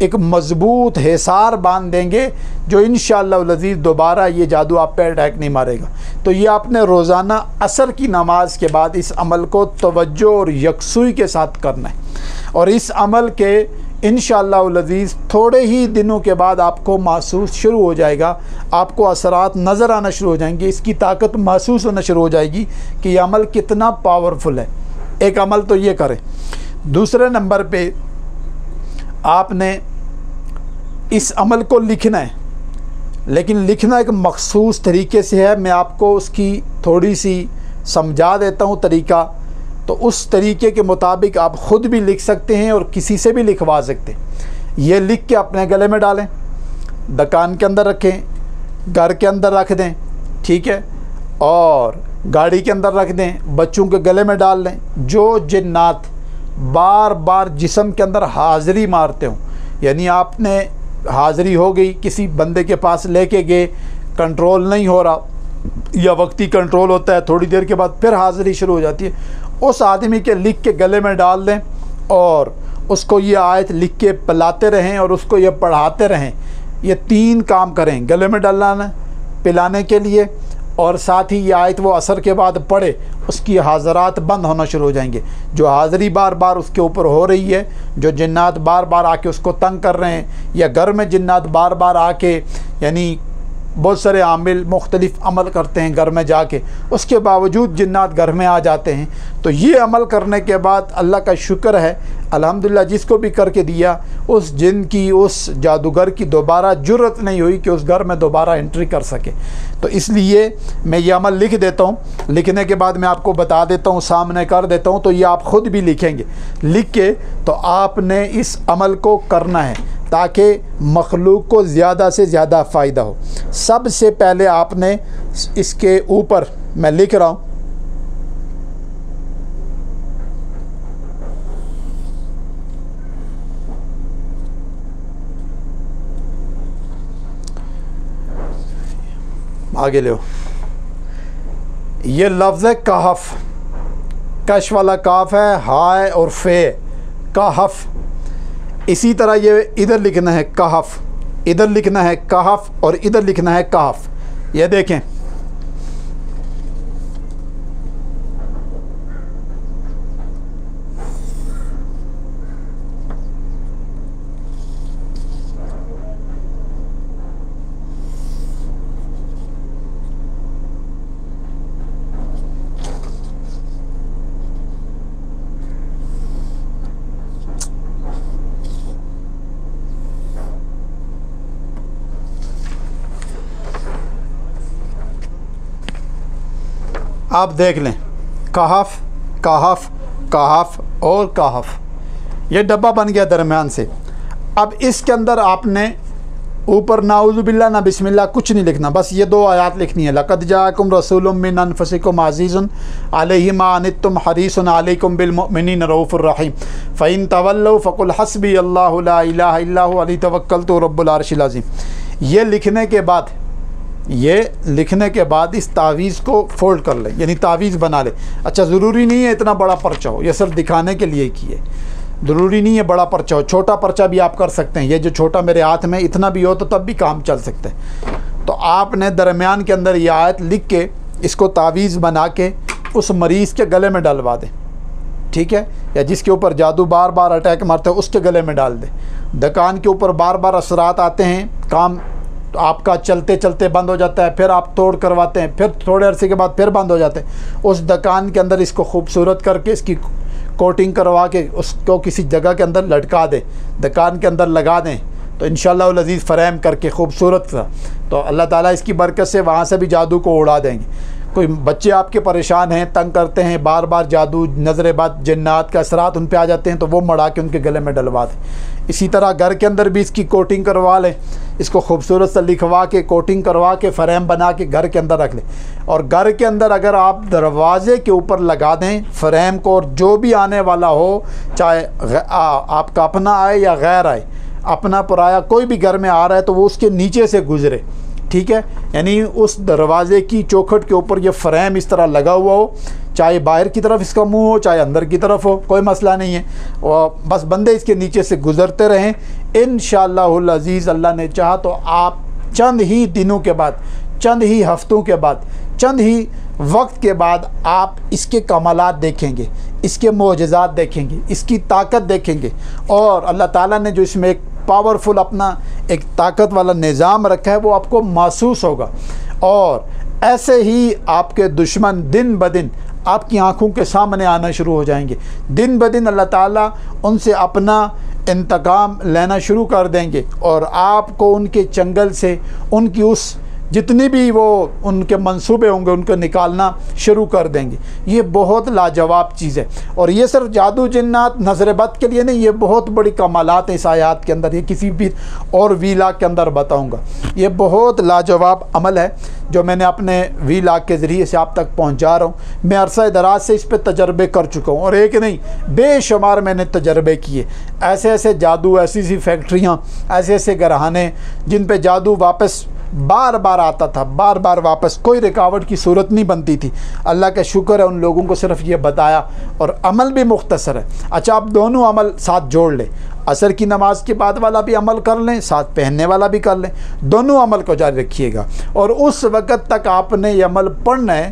ایک مضبوط حصار باندھ دیں گے جو انشاءاللہ العزیز دوبارہ یہ جادو آپ پہ اٹیک نہیں مارے گا۔ تو یہ آپ نے روزانہ عصر کی نماز کے بعد اس عمل کو توجہ اور یکسوئی کے ساتھ کرنا ہے، اور اس عمل کے انشاءاللہ العزیز تھوڑے ہی دنوں کے بعد آپ کو محسوس شروع ہو جائے گا، آپ کو اثرات نظر آنا شروع ہو جائیں گے، اس کی طاقت محسوس ہونا شروع ہو جائے گی کہ یہ عمل کتنا پاورفل ہے۔ ایک عمل تو یہ کریں۔ دوسرے نمبر پہ آپ نے اس عمل کو لکھنا ہے، لیکن لکھنا ایک مخصوص طریقے سے ہے، میں آپ کو اس کی تھوڑی سی سمجھا دیتا ہوں طریقہ، تو اس طریقے کے مطابق آپ خود بھی لکھ سکتے ہیں اور کسی سے بھی لکھوا سکتے ہیں۔ یہ لکھ کے اپنے گلے میں ڈالیں، دکان کے اندر رکھیں، گھر کے اندر رکھ دیں، ٹھیک ہے، اور گاڑی کے اندر رکھ دیں، بچوں کے گلے میں ڈال لیں۔ جو جنات بار بار جسم کے اندر حاضری مارتے ہوں، یعنی آپ نے حاضری ہو گئی، کسی بندے کے پاس لے کے گئے، کنٹرول نہیں ہو رہا یا وقتی کنٹرول ہوتا ہے، تھوڑی دیر کے بعد پھر حاضری شروع ہو جاتی ہے، اس آدمی کے لکھ کے گلے میں ڈال دیں اور اس کو یہ آیت لکھ کے پلاتے رہیں اور اس کو یہ پڑھاتے رہیں۔ یہ 3 کام کریں، گلے میں ڈالنا پلانے کے لیے، اور ساتھ ہی یہ آیت وہ عصر کے بعد پڑھے، اس کی حاضرات بند ہونا شروع ہو جائیں گے۔ جو حاضری بار بار اس کے اوپر ہو رہی ہے، جو جنات بار بار آ کے اس کو تنگ کر رہے ہیں، یا گھر میں جنات بار بار آ کے، یعنی بہت سارے عامل مختلف عمل کرتے ہیں گھر میں جا کے، اس کے باوجود جنات گھر میں آ جاتے ہیں، تو یہ عمل کرنے کے بعد اللہ کا شکر ہے الحمدللہ جس کو بھی کر کے دیا، اس جن کی، اس جادوگر کی دوبارہ جرت نہیں ہوئی کہ اس گھر میں دوبارہ انٹری کر سکے۔ تو اس لیے میں یہ عمل لکھ دیتا ہوں، لکھنے کے بعد میں آپ کو بتا دیتا ہوں، سامنے کر دیتا ہوں، تو یہ آپ خود بھی لکھیں گے۔ لکھ کے تو آپ نے اس عمل کو کرنا ہے تاکہ مخلوق کو زیادہ سے زیادہ فائدہ ہو۔ سب سے پہلے آپ نے اس کے اوپر میں لکھ رہا ہوں، آگے لو، یہ لفظ ہے کہف، کش والا کاف ہے، ہائے اور فے، کہف۔ اسی طرح یہ ادھر لکھنا ہے کہف، ادھر لکھنا ہے کہف، اور ادھر لکھنا ہے کہف۔ یہ دیکھیں، آپ دیکھ لیں، کہف، کہف، کہف اور کہف، یہ ڈبہ بن گیا درمیان سے۔ اب اس کے اندر آپ نے اوپر ناعوذ باللہ نہ بسم اللہ کچھ نہیں لکھنا، بس یہ 2 آیات لکھنی ہے، لقد جاءکم رسول من انفسکم عزیز علیہ ما عنتم حریص علیکم بالمؤمنین رؤوف الرحیم فإن تولوا فقل حسبی اللہ لا الہ الا هو علیہ توکلت رب العرش العظیم۔ یہ لکھنے کے بعد اس تعویذ کو فولڈ کر لیں، یعنی تعویذ بنا لیں۔ اچھا، ضروری نہیں ہے اتنا بڑا پرچہ ہو، یہ صرف دکھانے کے لیے کیے، ضروری نہیں ہے بڑا پرچہ ہو، چھوٹا پرچہ بھی آپ کر سکتے ہیں۔ یہ جو چھوٹا میرے ہاتھ میں اتنا بھی ہو تو تب بھی کام چل سکتا ہے۔ تو آپ نے درمیان کے اندر یہ آیت لکھ کے اس کو تعویذ بنا کے اس مریض کے گلے میں ڈلوا دیں، ٹھیک ہے، یا جس کے اوپر جادو بار بار اٹیک مارتا ہے اس کے گلے میں ڈال دیں۔ دکان کے اوپر بار بار اثرات آتے ہیں، کام آپ کا چلتے چلتے بند ہو جاتا ہے، پھر آپ توڑ کرواتے ہیں، پھر تھوڑے عرصے کے بعد پھر بند ہو جاتے ہیں، اس دکان کے اندر اس کو خوبصورت کر کے اس کی کوٹنگ کروا کے اس کو کسی جگہ کے اندر لٹکا دیں، دکان کے اندر لگا دیں، تو انشاءاللہ العزیز فریم کر کے خوبصورت سا، تو اللہ تعالیٰ اس کی برکت سے وہاں سے بھی جادو کو اڑا دیں گے۔ کوئی بچے آپ کے پریشان ہیں، تنگ کرتے ہیں، بار بار جادو، نظر بد، جنات کے اثرات ان پہ آ جاتے ہیں، تو وہ مڑا کے ان کے گلے میں ڈلوا دیں۔ اسی طرح گھر کے اندر بھی اس کی کوٹنگ کروا لیں، اس کو خوبصورت سا لکھوا کے کوٹنگ کروا کے فریم بنا کے گھر کے اندر رکھ لیں۔ اور گھر کے اندر اگر آپ دروازے کے اوپر لگا دیں فریم کو، اور جو بھی آنے والا ہو، چاہے آپ کا اپنا آئے یا غیر آئے، اپنا پرایا کوئی بھی گھر میں آ رہا ہے تو وہ اس کے نیچے سے گزرے، ٹھیک ہے، یعنی اس دروازے کی چوکھٹ کے اوپر یہ فریم اس طرح لگا ہوا ہو چاہے باہر کی طرف اس کا منہ ہو چاہے اندر کی طرف ہو، کوئی مسئلہ نہیں ہے، اور بس بندے اس کے نیچے سے گزرتے رہیں، انشاءاللہ العزیز اللہ نے چاہا تو آپ چند ہی دنوں کے بعد، چند ہی ہفتوں کے بعد، چند ہی وقت کے بعد آپ اس کے کمالات دیکھیں گے، اس کے معجزات دیکھیں گے، اس کی طاقت دیکھیں گے، اور اللہ تعالیٰ نے جو اس میں ایک پاورفل اپنا ایک طاقت والا نظام رکھا ہے وہ آپ کو محسوس ہوگا، اور ایسے ہی آپ کے دشمن دن بدن آپ کی آنکھوں کے سامنے آنا شروع ہو جائیں گے، دن بدن اللہ تعالیٰ ان سے اپنا انتقام لینا شروع کر دیں گے، اور آپ کو ان کے چنگل سے ان کی اس جتنی بھی وہ ان کے منصوبے ہوں گے ان کو نکالنا شروع کر دیں گے۔ یہ بہت لاجواب چیز ہے، اور یہ صرف جادو جنات نظر بد کے لیے نہیں، یہ بہت بڑی کمالات ہیں اس آیات کے اندر، یہ کسی بھی اور ویلاگ کے اندر بتاؤں گا۔ یہ بہت لاجواب عمل ہے جو میں نے اپنے ویلاگ کے ذریعے سے آپ تک پہنچا رہا ہوں۔ میں عرصہ دراز سے اس پہ تجربے کر چکا ہوں، اور ایک نہیں بے شمار میں نے تجربے کیے، ایسے ایسے جادو، ایسی فیکٹریاں، ایسے ایسے گھرانے جن پہ جادو واپس بار بار آتا تھا، بار بار واپس، کوئی رکاوٹ کی صورت نہیں بنتی تھی۔ اللہ کا شکر ہے ان لوگوں کو صرف یہ بتایا، اور عمل بھی مختصر ہے۔ اچھا آپ دونوں عمل ساتھ جوڑ لیں، عصر کی نماز کے بعد والا بھی عمل کر لیں، ساتھ پہننے والا بھی کر لیں، دونوں عمل کو جاری رکھیے گا، اور اس وقت تک آپ نے یہ عمل پڑھنا ہے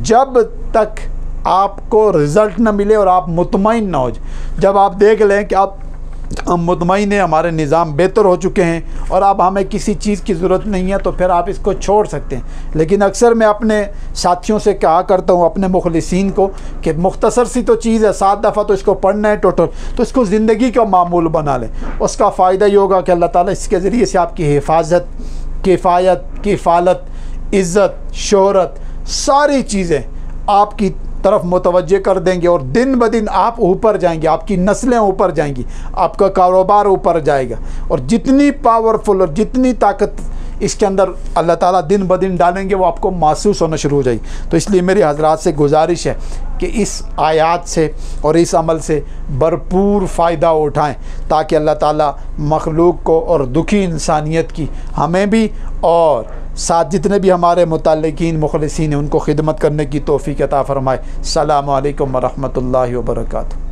جب تک آپ کو رزلٹ نہ ملے اور آپ مطمئن نہ ہو جائیں۔ جب آپ دیکھ لیں کہ ہم مطمئن ہیں، ہمارے نظام بہتر ہو چکے ہیں اور اب ہمیں کسی چیز کی ضرورت نہیں ہے، تو پھر آپ اس کو چھوڑ سکتے ہیں۔ لیکن اکثر میں اپنے ساتھیوں سے کہا کرتا ہوں، اپنے مخلصین کو، کہ مختصر سی تو چیز ہے، 7 دفعہ تو اس کو پڑھنا ہے ٹوٹل، تو اس کو زندگی کا معمول بنا لیں۔ اس کا فائدہ یہ ہوگا کہ اللہ تعالیٰ اس کے ذریعے سے آپ کی حفاظت، کفایت، کفالت، عزت، شہرت، ساری چیزیں آپ کی طرف متوجہ کر دیں گے، اور دن بدن آپ اوپر جائیں گے، آپ کی نسلیں اوپر جائیں گی، آپ کا کاروبار اوپر جائے گا، اور جتنی پاورفل اور جتنی طاقت اس کے اندر اللہ تعالیٰ دن بدن ڈالیں گے وہ آپ کو محسوس ہونا شروع ہو جائے گی۔ تو اس لیے میری حضرات سے گزارش ہے کہ اس آیات سے اور اس عمل سے بھرپور فائدہ اٹھائیں، تاکہ اللہ تعالیٰ مخلوق کو اور دکھی انسانیت کی ہمیں بھی اور ساتھ جتنے بھی ہمارے متعلقین مخلصین ہیں ان کو خدمت کرنے کی توفیق عطا فرمائے۔ السلام علیکم ورحمۃ اللہ وبرکاتہ۔